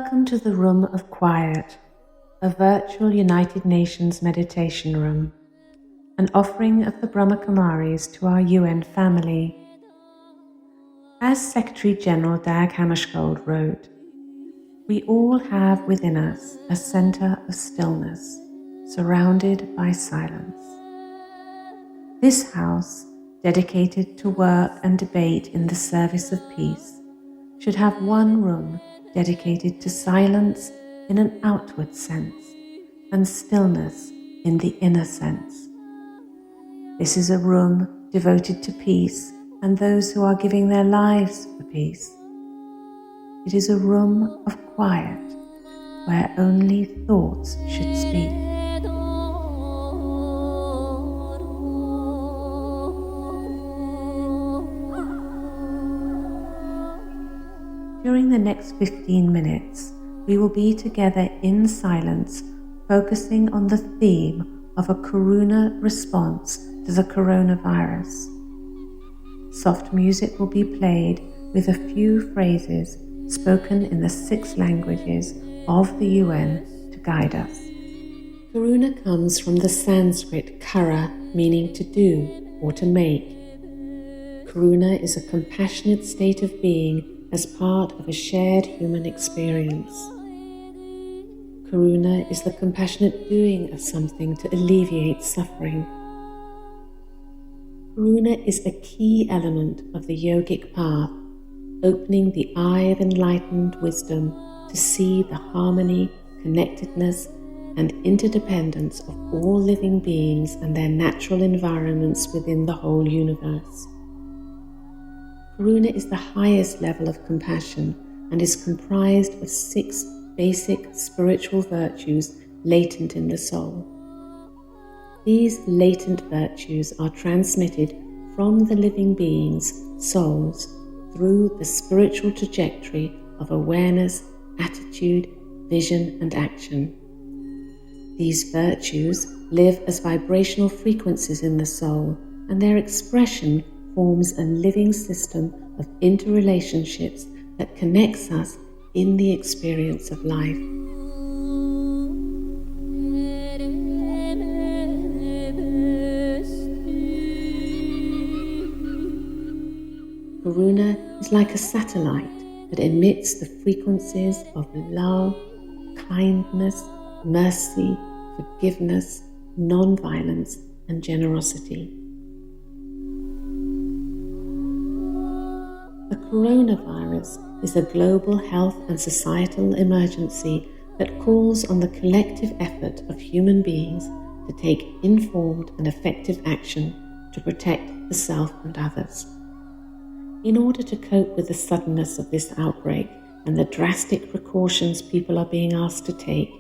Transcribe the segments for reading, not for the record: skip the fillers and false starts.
Welcome to the Room of Quiet, a virtual United Nations meditation room, an offering of the Brahma Kumaris to our UN family. As Secretary General Dag Hammarskjöld wrote, we all have within us a center of stillness, surrounded by silence. This house, dedicated to work and debate in the service of peace, should have one room dedicated to silence in an outward sense and stillness in the inner sense. This is a room devoted to peace and those who are giving their lives for peace. It is a room of quiet where only thoughts should speak. During the next 15 minutes, we will be together in silence, focusing on the theme of a Karuna response to the coronavirus. Soft music will be played with a few phrases spoken in the 6 languages of the UN to guide us. Karuna comes from the Sanskrit kara, meaning to do or to make. Karuna is a compassionate state of being as part of a shared human experience. Karuna is the compassionate doing of something to alleviate suffering. Karuna is a key element of the yogic path, opening the eye of enlightened wisdom to see the harmony, connectedness, and interdependence of all living beings and their natural environments within the whole universe. Karuna is the highest level of compassion and is comprised of 6 basic spiritual virtues latent in the soul. These latent virtues are transmitted from the living beings' souls through the spiritual trajectory of awareness, attitude, vision, and action. These virtues live as vibrational frequencies in the soul, and their expression forms a living system of interrelationships that connects us in the experience of life. Karuna is like a satellite that emits the frequencies of love, kindness, mercy, forgiveness, nonviolence, and generosity. The coronavirus is a global health and societal emergency that calls on the collective effort of human beings to take informed and effective action to protect the self and others. In order to cope with the suddenness of this outbreak and the drastic precautions people are being asked to take,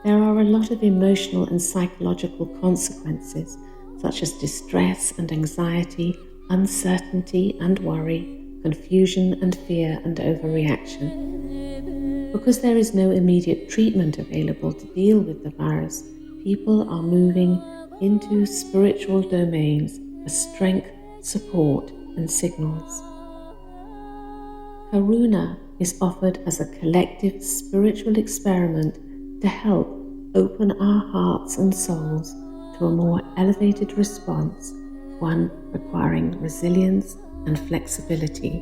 there are a lot of emotional and psychological consequences, such as distress and anxiety, uncertainty and worry, confusion and fear and overreaction. Because there is no immediate treatment available to deal with the virus, people are moving into spiritual domains for strength, support, and signals. Karuna is offered as a collective spiritual experiment to help open our hearts and souls to a more elevated response, one requiring resilience and flexibility.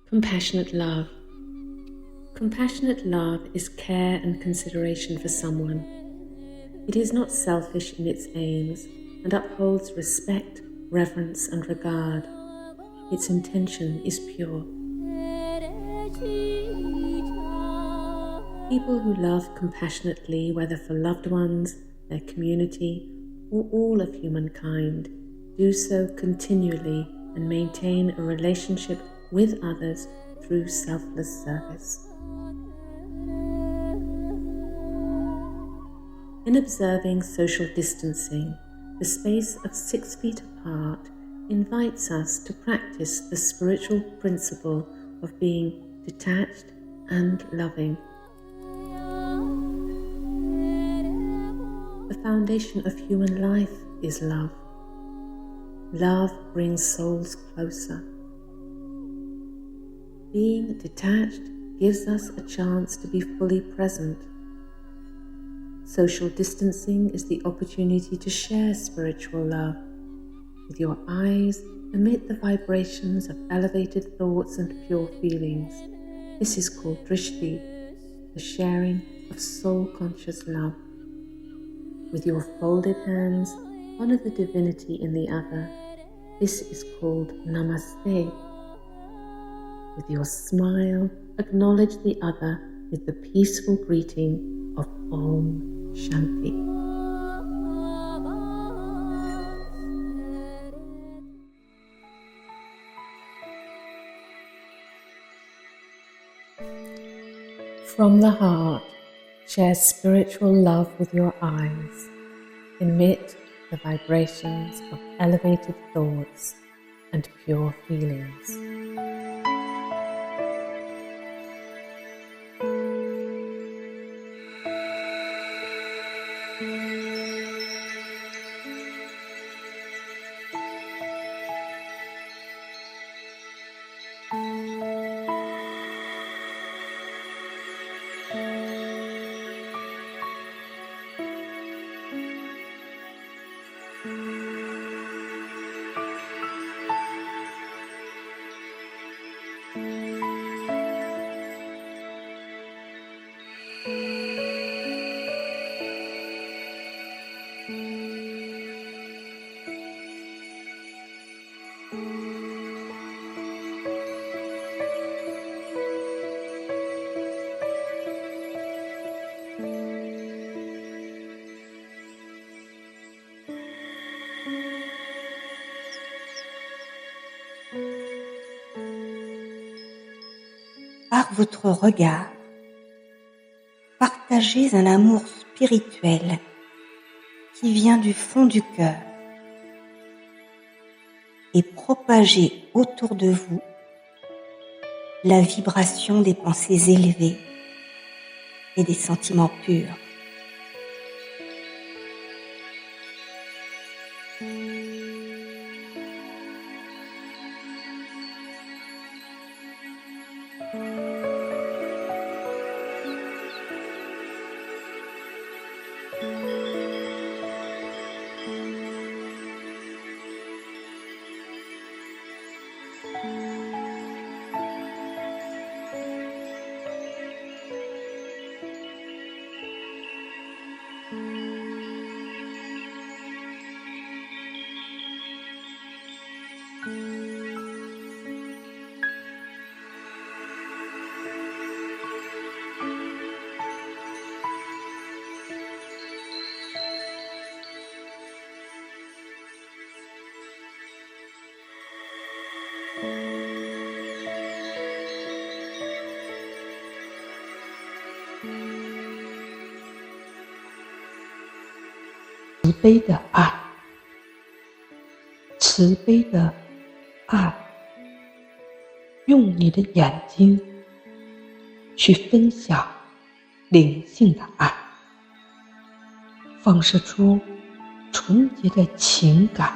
Compassionate love. Compassionate love is care and consideration for someone. It is not selfish in its aims and upholds respect, reverence, and regard. Its intention is pure. People who love compassionately, whether for loved ones, their community, or all of humankind, do so continually and maintain a relationship with others through selfless service. In observing social distancing, the space of 6 feet apart invites us to practice the spiritual principle of being detached and loving. The foundation of human life is love. Love brings souls closer. Being detached gives us a chance to be fully present. Social distancing is the opportunity to share spiritual love. With your eyes, emit the vibrations of elevated thoughts and pure feelings. This is called drishti, the sharing of soul-conscious love. With your folded hands, honor the divinity in the other. This is called namaste. With your smile, acknowledge the other with the peaceful greeting of Om Shanti. From the heart, share spiritual love with your eyes. Emit the vibrations of elevated thoughts and pure feelings. Par votre regard, partagez un amour spirituel qui vient du fond du cœur et propagez autour de vous la vibration des pensées élevées et des sentiments purs.慈悲的爱，慈悲的爱，用你的眼睛去分享灵性的爱，放射出纯洁的情感。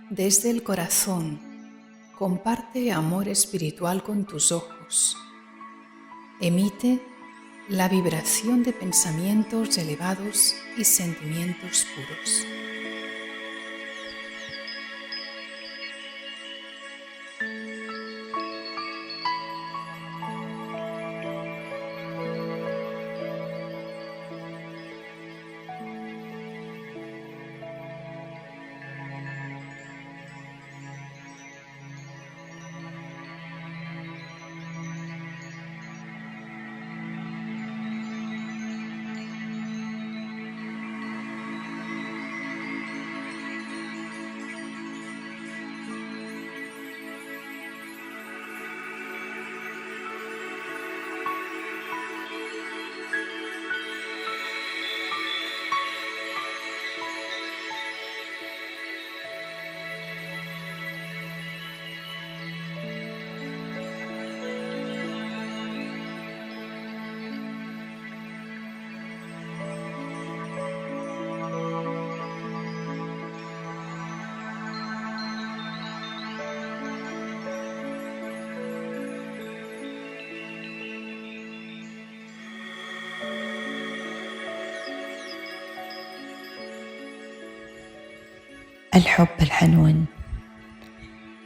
Desde el corazón, Comparte amor espiritual con tus ojos. Emite la vibración de pensamientos elevados y sentimientos puros. الحب الحنون،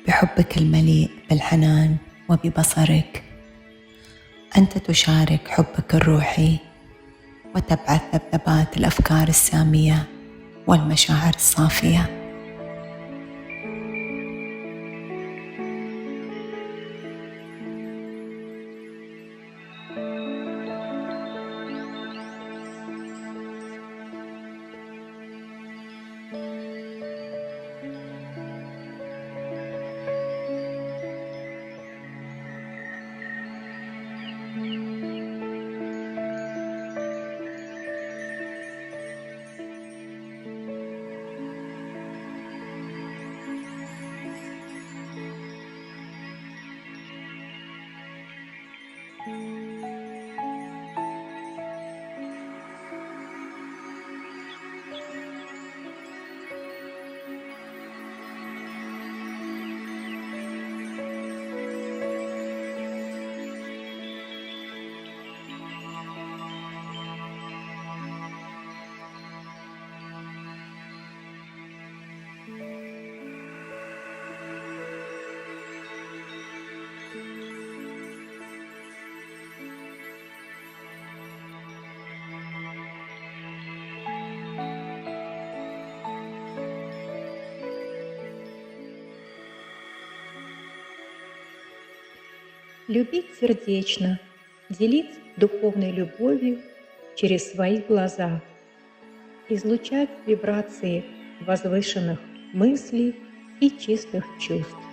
بحبك المليء بالحنان وببصرك أنت تشارك حبك الروحي وتبعث ذبذبات الأفكار السامية والمشاعر الصافية. Любить сердечно, делиться духовной любовью через свои глаза, излучать вибрации возвышенных мыслей и чистых чувств.